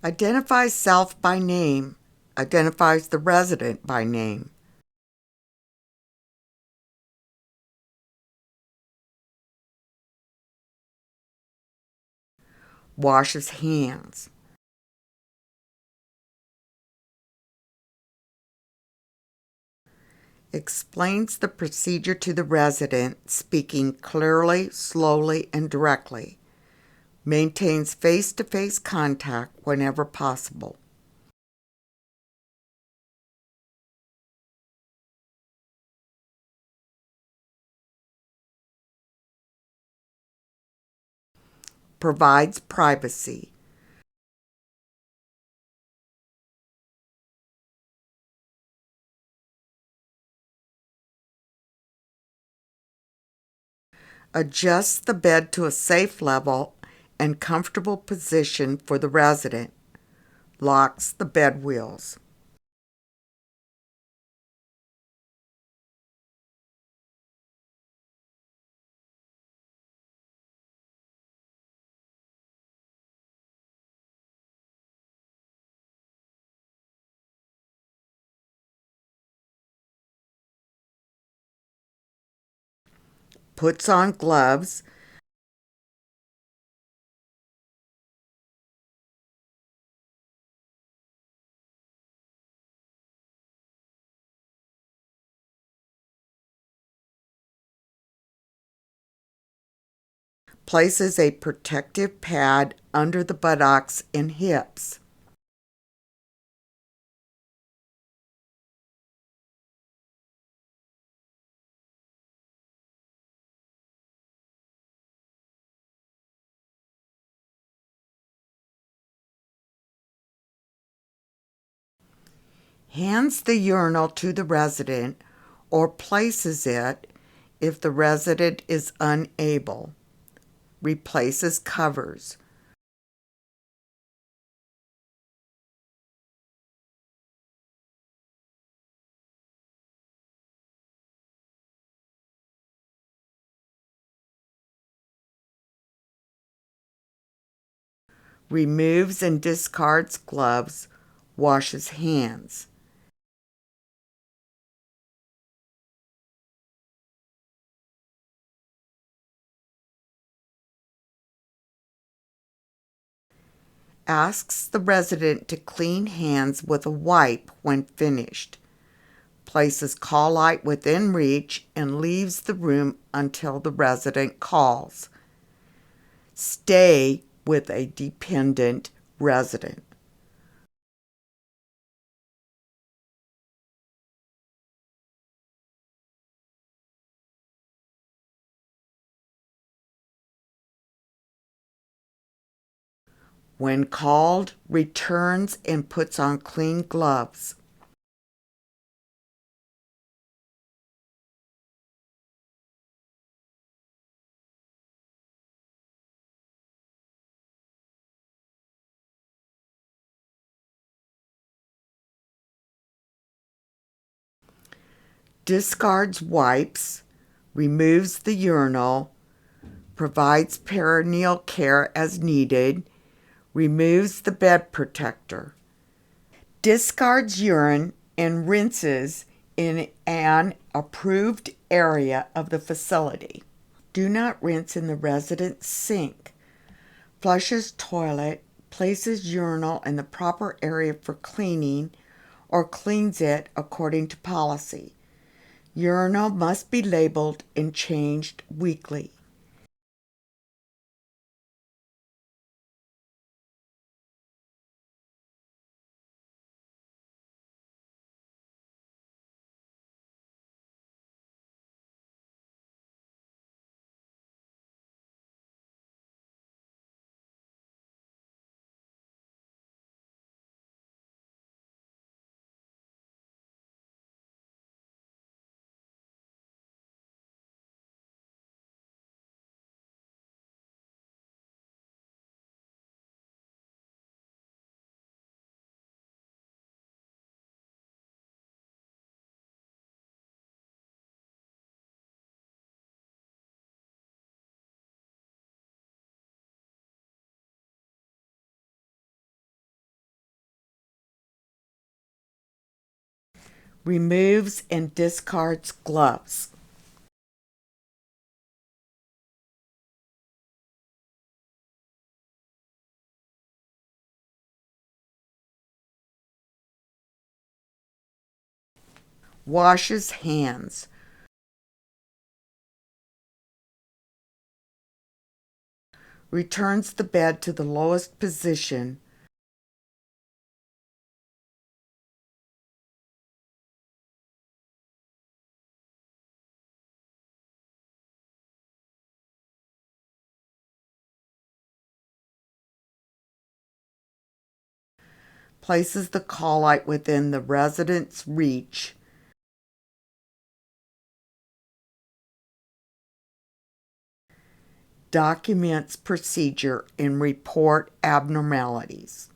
Identifies self by name. Identifies the resident by name. Washes hands. Explains the procedure to the resident, speaking clearly, slowly, and directly. Maintains face-to-face contact whenever possible. Provides privacy. Adjusts the bed to a safe level and comfortable position for the resident. Locks the bed wheels. Puts on gloves. Places a protective pad under the buttocks and hips. Hands the urinal to the resident or places it if the resident is unable. Replaces covers. Removes and discards gloves. Washes hands. Asks the resident to clean hands with a wipe when finished. Places call light within reach and leaves the room until the resident calls. Stay with a dependent resident. When called, returns and puts on clean gloves. Discards wipes, removes the urinal, provides perineal care as needed, removes the bed protector, discards urine and rinses in an approved area of the facility. Do not rinse in the resident's sink. Flushes toilet, places urinal in the proper area for cleaning, or cleans it according to policy. Urinal must be labeled and changed weekly. removes and discards gloves, washes hands, returns the bed to the lowest position, places the colite within the resident's reach, documents procedure, and report abnormalities.